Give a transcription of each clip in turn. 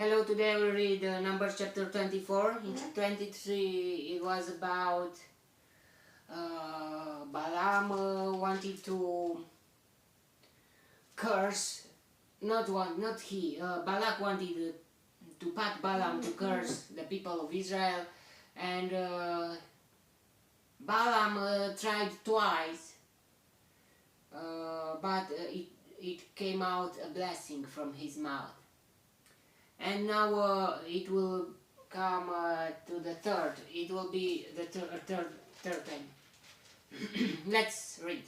Hello, today we read Numbers chapter 24. In 23 it was about Balaam wanted to curse, Balak wanted to pat Balaam to curse the people of Israel, and Balaam tried twice, but it came out a blessing from his mouth. And now it will come to the third. It will be the third time. Let's read.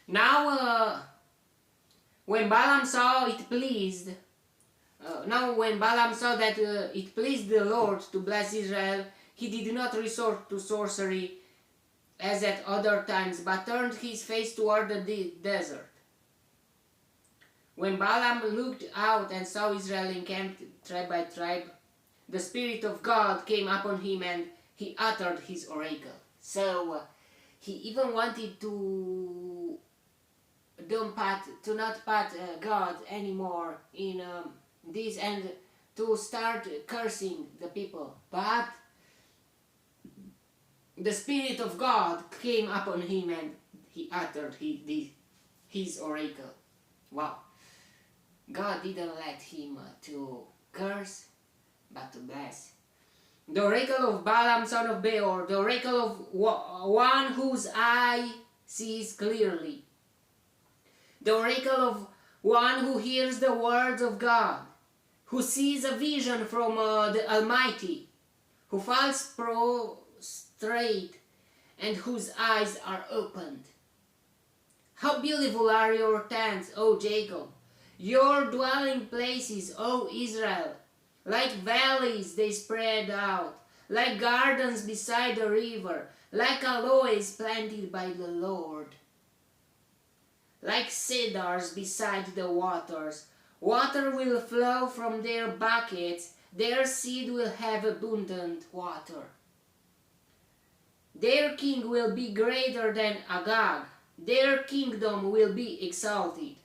Now, when Balaam saw it pleased, when Balaam saw that it pleased the Lord to bless Israel, he did not resort to sorcery as at other times, but turned his face toward the desert. When Balaam looked out and saw Israel encamped tribe by tribe, the Spirit of God came upon him and he uttered his oracle. So he even wanted to not pat God anymore in this and to start cursing the people. But the Spirit of God came upon him and he uttered his oracle. Wow. God didn't let him to curse, but to bless. The oracle of Balaam son of Beor, the oracle of one whose eye sees clearly. The oracle of one who hears the words of God, who sees a vision from the Almighty, who falls prostrate and whose eyes are opened. How beautiful are your tents, O Jacob! Your dwelling places, O Israel, like valleys they spread out, like gardens beside a river, like aloes planted by the Lord, like cedars beside the waters. Water will flow from their buckets, their seed will have abundant water. Their king will be greater than Agag, their kingdom will be exalted.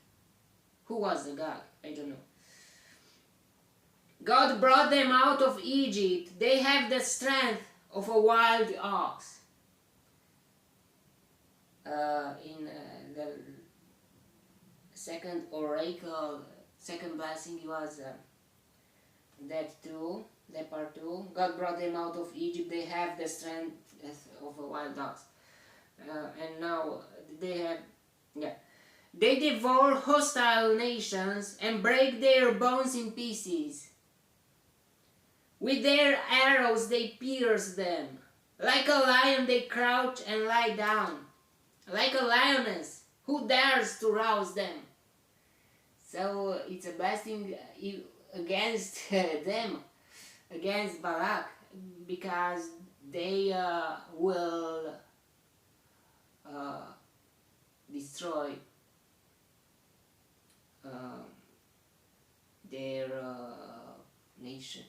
Who was Agag? I don't know. God brought them out of Egypt. They have the strength of a wild ox. In the second oracle, second blessing was that part 2. God brought them out of Egypt. They have the strength of a wild ox. And now they have, They devour hostile nations and break their bones in pieces. With their arrows they pierce them. Like a lion they crouch and lie down. Like a lioness, who dares to rouse them? So it's a blessing against them, against Balak, because they will destroy their nation.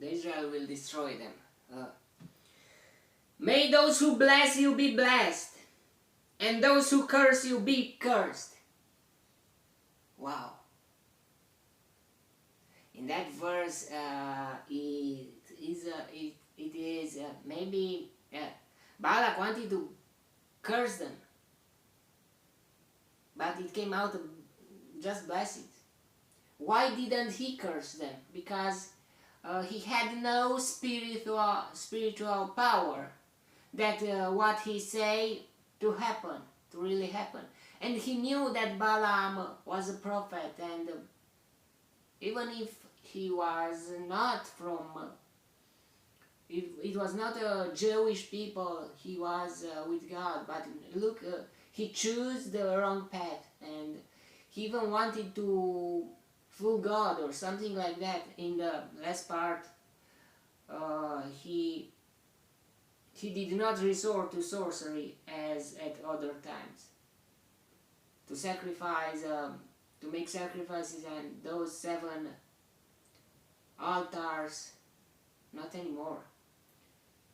Israel will destroy them. May those who bless you be blessed, and those who curse you be cursed. Wow. In that verse, it is maybe Balak wanted to curse them, but it came out just blessings. Why didn't he curse them? Because he had no spiritual power that what he say to really happen. And he knew that Balaam was a prophet, and even if he was not from, it was not a Jewish people, he was with God, but look, he chose the wrong path, and he even wanted to fool God or something like that. In the last part, he did not resort to sorcery as at other times, to make sacrifices and those 7 altars, not anymore.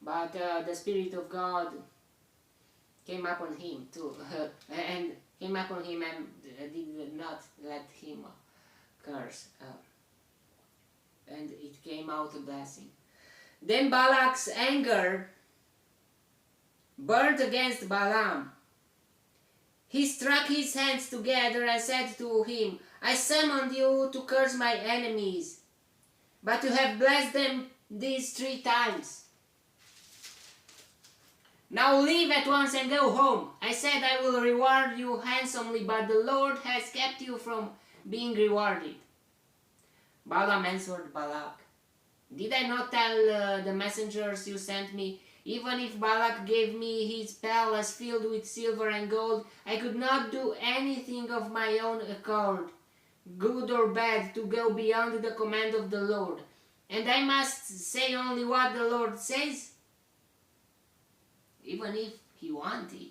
But the Spirit of God came upon him too, and came upon him and did not let him curse, and it came out a blessing. Then Balak's anger burned against Balaam. He struck his hands together and said to him, I summoned you to curse my enemies, but you have blessed them these 3 times. Now leave at once and go home. I said I will reward you handsomely, but the Lord has kept you from being rewarded. Balaam answered Balak, did I not tell the messengers you sent me? Even if Balak gave me his palace filled with silver and gold, I could not do anything of my own accord, good or bad, to go beyond the command of the Lord. And I must say only what the Lord says? Even if he wanted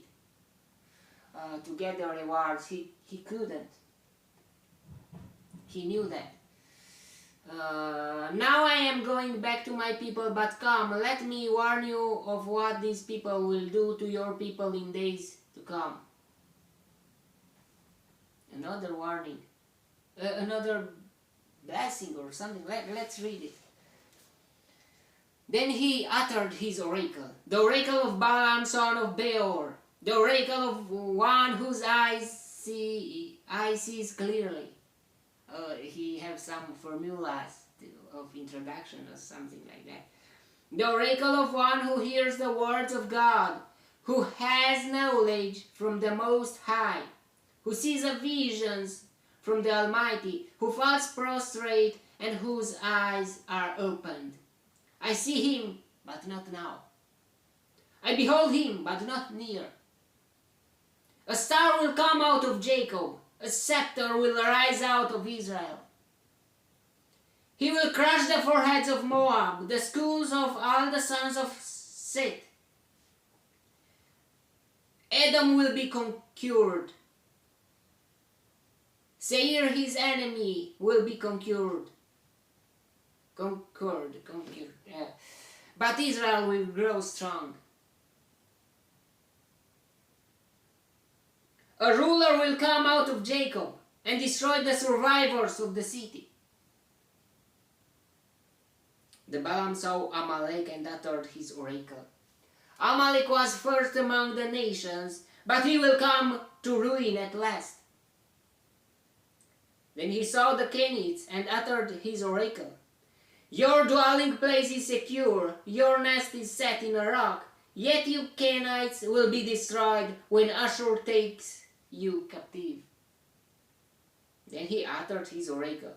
to get the rewards, he couldn't. He knew that. Now I am going back to my people, but come, let me warn you of what these people will do to your people in days to come. Another warning, another blessing or something. Let's read it. Then he uttered his oracle, the oracle of Balaam son of Beor, the oracle of one whose eyes sees clearly. He has some formulas of introduction or something like that. The oracle of one who hears the words of God, who has knowledge from the Most High, who sees visions from the Almighty, who falls prostrate and whose eyes are opened. I see him, but not now. I behold him, but not near. A star will come out of Jacob, a scepter will arise out of Israel. He will crush the foreheads of Moab, the skulls of all the sons of Seth. Edom will be conquered. Seir, his enemy, will be conquered. But Israel will grow strong. A ruler will come out of Jacob and destroy the survivors of the city. The Balaam saw Amalek and uttered his oracle. Amalek was first among the nations, but he will come to ruin at last. Then he saw the Kenites and uttered his oracle. Your dwelling place is secure, your nest is set in a rock, yet you Kenites will be destroyed when Ashur takes you captive. Then he uttered his oracle.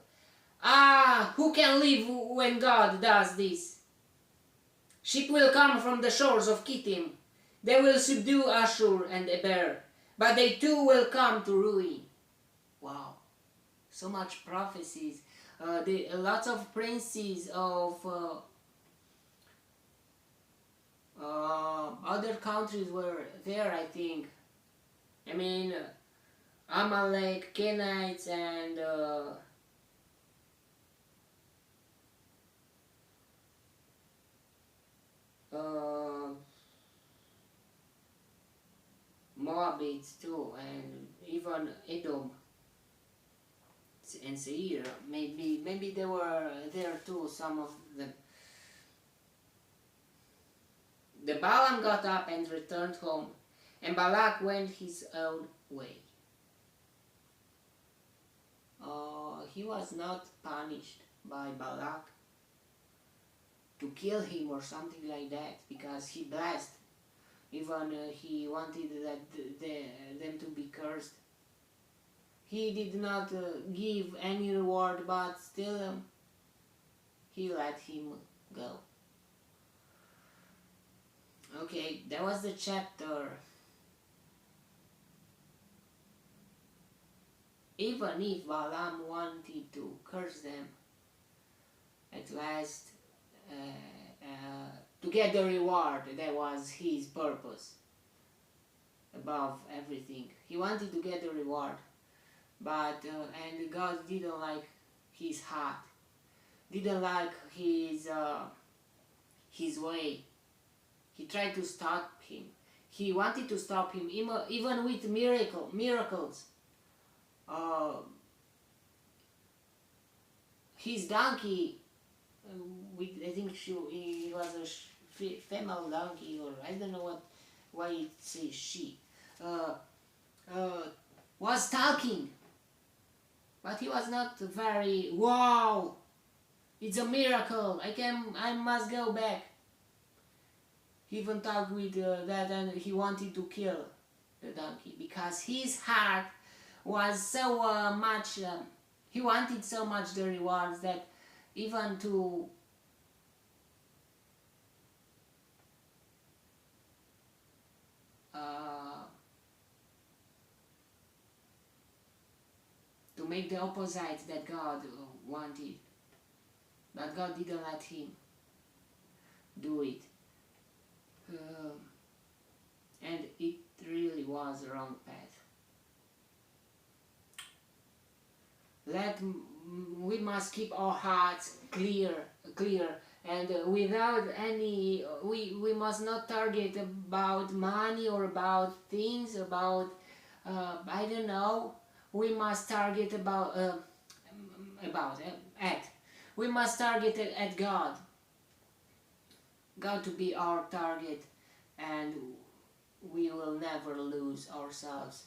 Ah, who can live when God does this? Ship will come from the shores of Kittim. They will subdue Ashur and Eber, but they too will come to ruin. Wow, so much prophecies. Lots of princes of other countries were there, I think. I mean, Amalek, Kenites, and Moabites too, and even Edom and Seir. Maybe they were there too, some of them. The Balaam got up and returned home, and Balak went his own way. He was not punished by Balak to kill him or something like that, because he blessed. Even he wanted them to be cursed. He did not give any reward, but still he let him go. Okay, that was the chapter. Even if Balaam wanted to curse them, at last to get the reward, that was his purpose above everything. He wanted to get the reward, but and God didn't like his heart, didn't like his way. He tried to stop him. he wanted to stop him even with miracles. Uh, his donkey, I think he was a female donkey, or I don't know why it says she, uh, was talking, but he was not very wow. It's a miracle. I must go back. He even talked with that, and he wanted to kill the donkey because his heart was so much. He wanted so much the rewards that even to make the opposite that God wanted, but God didn't let him do it. And it really was a wrong path. We must keep our hearts clear, and without any, we must not target about money or about things, about I don't know. We must target at. We must target at God. God to be our target, and we will never lose ourselves.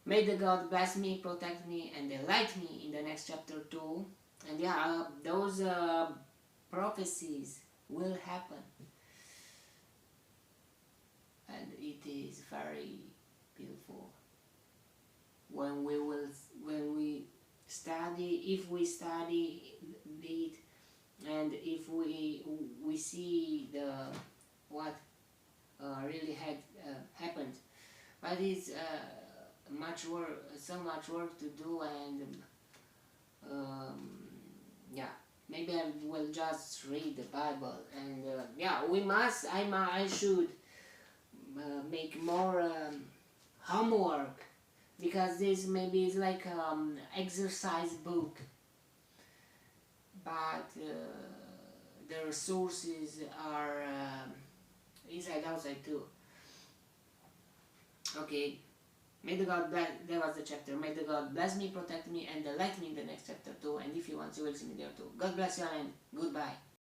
May the God bless me, protect me, and delight me in the next chapter 2. And yeah, those prophecies will happen. And it is very beautiful. When we study, if we study it, and if we see what really had happened, but it's so much work to do, and yeah, maybe I will just read the Bible, and yeah, I should make more homework, because this maybe is like exercise book, but the resources are inside outside too. Okay, may the God bless. That was the chapter. May the God bless me, protect me, and delight me in the next chapter too. And if you want, you will see me there too. God bless you, and goodbye.